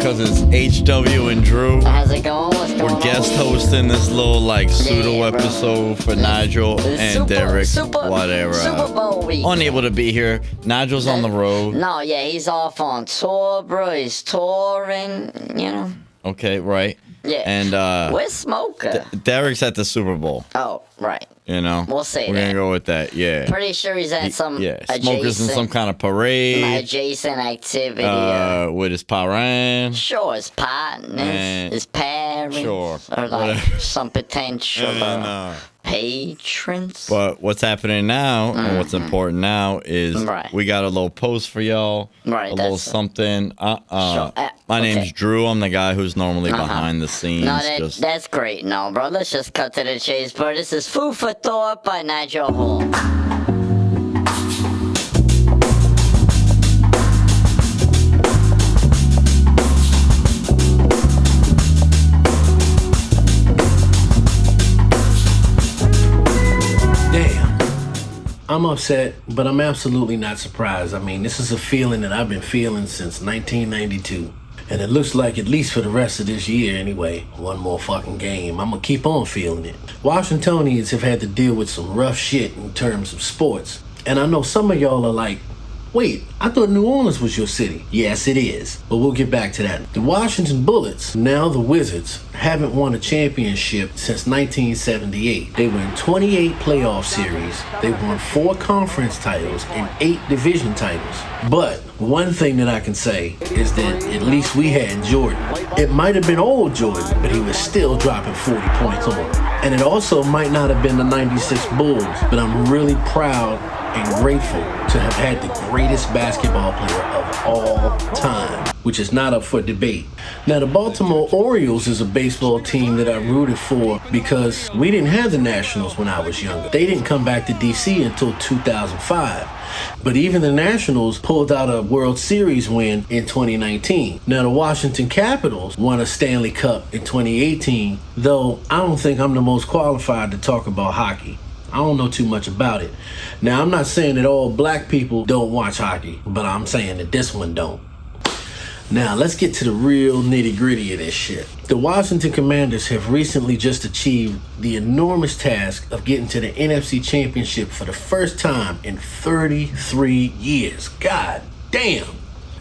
because it's HW and Drew. How's it going? What's going on? We're guest hosting this little like pseudo episode for Nigel and Derek. Whatever. Super Bowl week. Unable to be here. Nigel's on the road. No, yeah, he's off on tour, bro. He's touring, you know. Okay, right. Yeah. And where's Smoker? Derek's at the Super Bowl. Oh, right. You know, we'll say we're gonna go with that. Yeah. Pretty sure he's at some Smoker's in some kind of parade. Adjacent activity. With his parents. Sure, his partners, his parents. Sure. Or like some potential patrons. But what's happening now and what's important now is we got a little post for y'all. Right. A little something. Sure. My name's Drew. I'm the guy who's normally behind the scenes. No, that's great. No, bro. Let's just cut to the chase, bro. This is Food for Thought by Nigel Hall. I'm upset, but I'm absolutely not surprised. I mean, this is a feeling that I've been feeling since 1992. And it looks like, at least for the rest of this year anyway, one more fucking game, I'm gonna keep on feeling it. Washingtonians have had to deal with some rough shit in terms of sports. And I know some of y'all are like, wait, I thought New Orleans was your city. Yes, it is, but we'll get back to that. The Washington Bullets, now the Wizards, haven't won a championship since 1978. They won 28 playoff series, they won 4 conference titles and 8 division titles. But one thing that I can say is that at least we had Jordan. It might have been old Jordan, but he was still dropping 40 points on him. And it also might not have been the 96 Bulls, but I'm really proud and grateful to have had the greatest basketball player of all time, which is not up for debate. Now, the Baltimore Orioles is a baseball team that I rooted for because we didn't have the Nationals when I was younger. They didn't come back to DC until 2005. But even the Nationals pulled out a World Series win in 2019. Now, the Washington Capitals won a Stanley Cup in 2018, though I don't think I'm the most qualified to talk about hockey. I don't know too much about it. Now, I'm not saying that all black people don't watch hockey, but I'm saying that this one don't. Now, let's get to the real nitty-gritty of this shit. The Washington Commanders have recently just achieved the enormous task of getting to the NFC Championship for the first time in 33 years. God damn.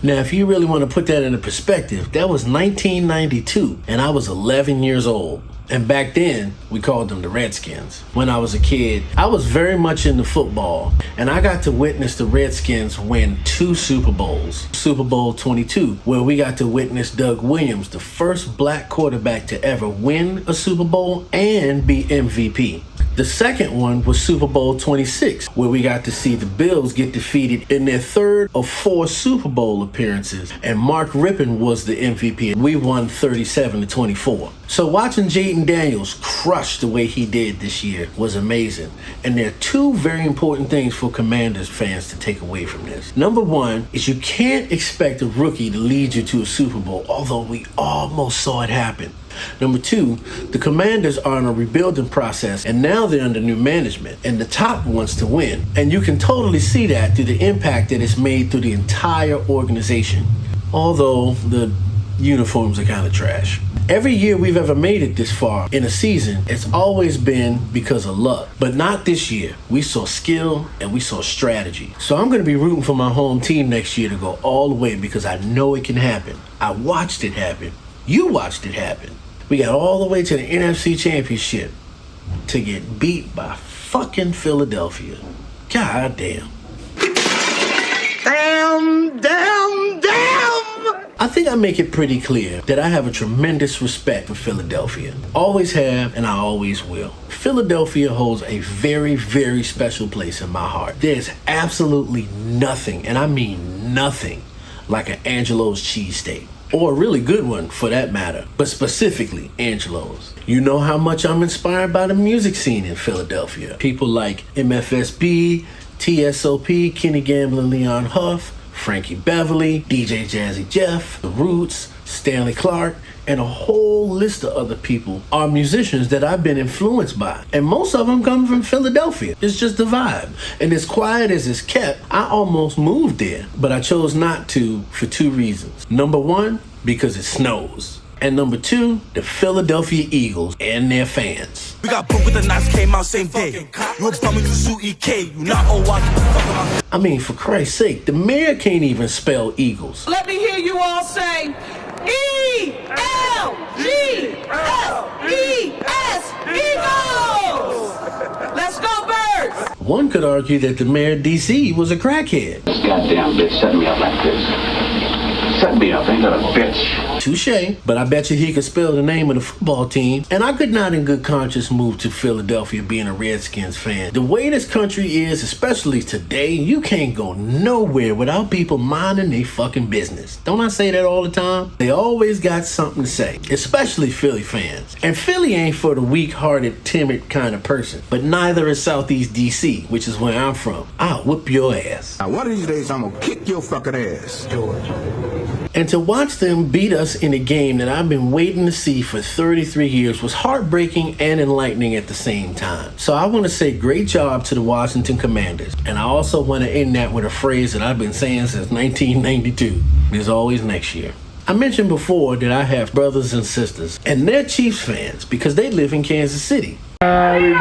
Now, if you really want to put that into perspective, that was 1992, and I was 11 years old. And back then, we called them the Redskins. When I was a kid, I was very much into football, and I got to witness the Redskins win 2 Super Bowls. Super Bowl 22, where we got to witness Doug Williams, the first black quarterback to ever win a Super Bowl and be MVP. The second one was Super Bowl 26, where we got to see the Bills get defeated in their 3rd of 4 Super Bowl appearances, and Mark Rippon was the MVP. We won 37-24. So watching Jaden Daniels crush the way he did this year was amazing. And there are 2 very important things for Commanders fans to take away from this. Number 1 is you can't expect a rookie to lead you to a Super Bowl, although we almost saw it happen. Number 2, the Commanders are in a rebuilding process, and now they're under new management, and the top wants to win. And you can totally see that through the impact that it's made through the entire organization. Although the uniforms are kind of trash. Every year we've ever made it this far in a season, it's always been because of luck. But not this year. We saw skill and we saw strategy. So I'm going to be rooting for my home team next year to go all the way because I know it can happen. I watched it happen. You watched it happen. We got all the way to the NFC Championship to get beat by fucking Philadelphia. God damn. Damn! I think I make it pretty clear that I have a tremendous respect for Philadelphia. Always have, and I always will. Philadelphia holds a very, very special place in my heart. There's absolutely nothing, and I mean nothing, like an Angelo's cheesesteak. Or a really good one, for that matter, but specifically Angelo's. You know how much I'm inspired by the music scene in Philadelphia. People like MFSB, TSOP, Kenny Gamble and Leon Huff, Frankie Beverly, DJ Jazzy Jeff, The Roots, Stanley Clarke, and a whole list of other people are musicians that I've been influenced by. And most of them come from Philadelphia. It's just a vibe. And as quiet as it's kept, I almost moved there. But I chose not to for two reasons. Number one, because it snows. And number 2, the Philadelphia Eagles and their fans. We got booked with the Knox came out same day. You a bummer, you sue EK. You not on watch. I mean, for Christ's sake, the mayor can't even spell Eagles. Let me hear you all say E-L-G-S-E-S, Eagles! Let's go, Birds! One could argue that the mayor of D.C. was a crackhead. This goddamn bitch set me up like this. Set me up, ain't that a bitch? Touche, but I bet you he could spell the name of the football team, and I could not in good conscience move to Philadelphia being a Redskins fan. The way this country is, especially today, you can't go nowhere without people minding their fucking business. Don't I say that all the time? They always got something to say, especially Philly fans. And Philly ain't for the weak-hearted, timid kind of person, but neither is Southeast DC, which is where I'm from. I'll whoop your ass. Now, one of these days, I'm gonna kick your fucking ass. And to watch them beat us in a game that I've been waiting to see for 33 years was heartbreaking and enlightening at the same time. So I want to say great job to the Washington Commanders. And I also want to end that with a phrase that I've been saying since 1992. There's always next year. I mentioned before that I have brothers and sisters, and they're Chiefs fans because they live in Kansas City. We don't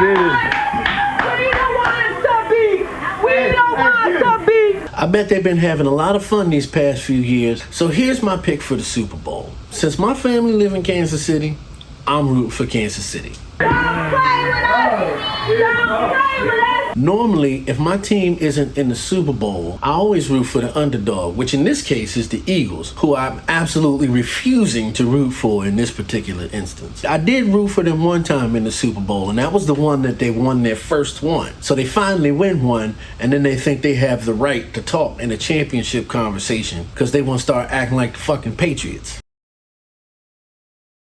want to be! We don't want to be! I bet they've been having a lot of fun these past few years, so here's my pick for the Super Bowl. Since my family live in Kansas City, I'm rooting for Kansas City. Don't play with us! Don't play with us! Normally, if my team isn't in the Super Bowl, I always root for the underdog, which in this case is the Eagles, who I'm absolutely refusing to root for in this particular instance. I did root for them one time in the Super Bowl, and that was the one that they won their first one. So they finally win one, and then they think they have the right to talk in a championship conversation because they want to start acting like the fucking Patriots.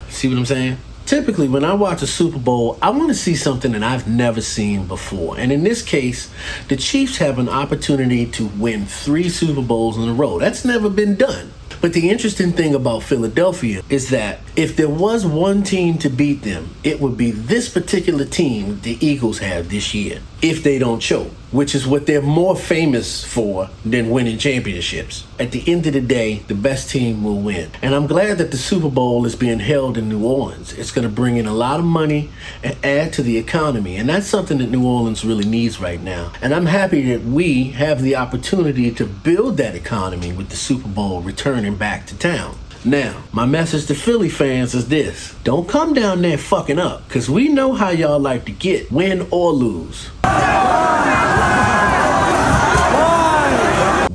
See what I'm saying? Typically, when I watch a Super Bowl, I want to see something that I've never seen before. And in this case, the Chiefs have an opportunity to win 3 Super Bowls in a row. That's never been done. But the interesting thing about Philadelphia is that if there was one team to beat them, it would be this particular team the Eagles have this year, if they don't choke, which is what they're more famous for than winning championships. At the end of the day, the best team will win. And I'm glad that the Super Bowl is being held in New Orleans. It's going to bring in a lot of money and add to the economy. And that's something that New Orleans really needs right now. And I'm happy that we have the opportunity to build that economy with the Super Bowl returning back to town. Now, my message to Philly fans is this. Don't come down there fucking up, because we know how y'all like to get, win or lose.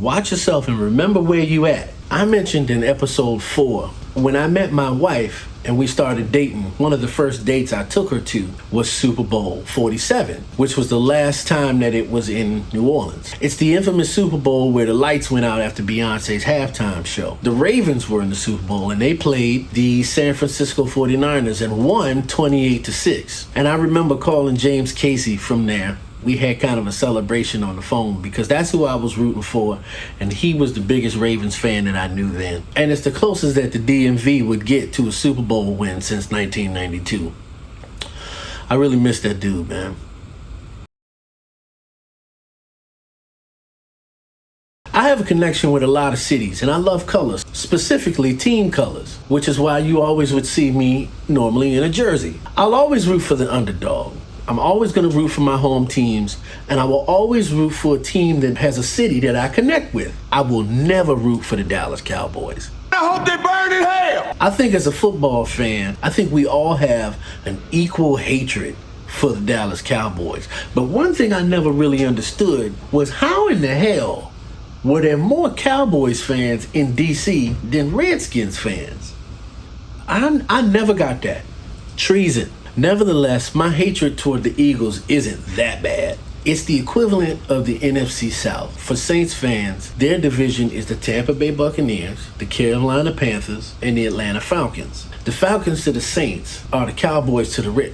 Watch yourself and remember where you at. I mentioned in episode 4, when I met my wife and we started dating, one of the first dates I took her to was Super Bowl 47, which was the last time that it was in New Orleans. It's the infamous Super Bowl where the lights went out after Beyonce's halftime show. The Ravens were in the Super Bowl and they played the San Francisco 49ers and won 28-6. And I remember calling James Casey from there. We had kind of a celebration on the phone because that's who I was rooting for, and he was the biggest Ravens fan that I knew then. And it's the closest that the DMV would get to a Super Bowl win since 1992. I really miss that dude, man. I have a connection with a lot of cities, and I love colors, specifically team colors, which is why you always would see me normally in a jersey. I'll always root for the underdog. I'm always going to root for my home teams, and I will always root for a team that has a city that I connect with. I will never root for the Dallas Cowboys. I hope they burn in hell. I think as a football fan, I think we all have an equal hatred for the Dallas Cowboys. But one thing I never really understood was how in the hell were there more Cowboys fans in DC than Redskins fans? I never got that. Treason. Nevertheless, my hatred toward the Eagles isn't that bad. It's the equivalent of the NFC South. For Saints fans, their division is the Tampa Bay Buccaneers, the Carolina Panthers, and the Atlanta Falcons. The Falcons to the Saints are the Cowboys to the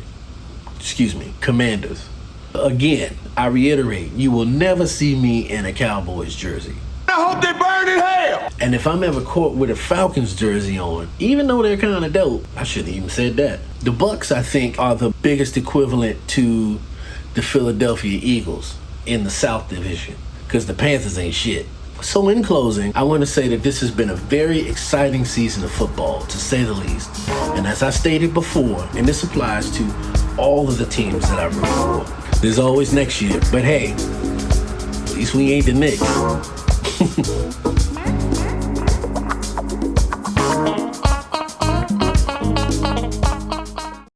Commanders. Again, I reiterate, you will never see me in a Cowboys jersey. I hope they burn in hell. And if I'm ever caught with a Falcons jersey on, even though they're kind of dope, I shouldn't even said that. The Bucs, I think, are the biggest equivalent to the Philadelphia Eagles in the South Division, because the Panthers ain't shit. So in closing, I want to say that this has been a very exciting season of football, to say the least. And as I stated before, and this applies to all of the teams that I root for, there's always next year. But hey, at least we ain't the Knicks.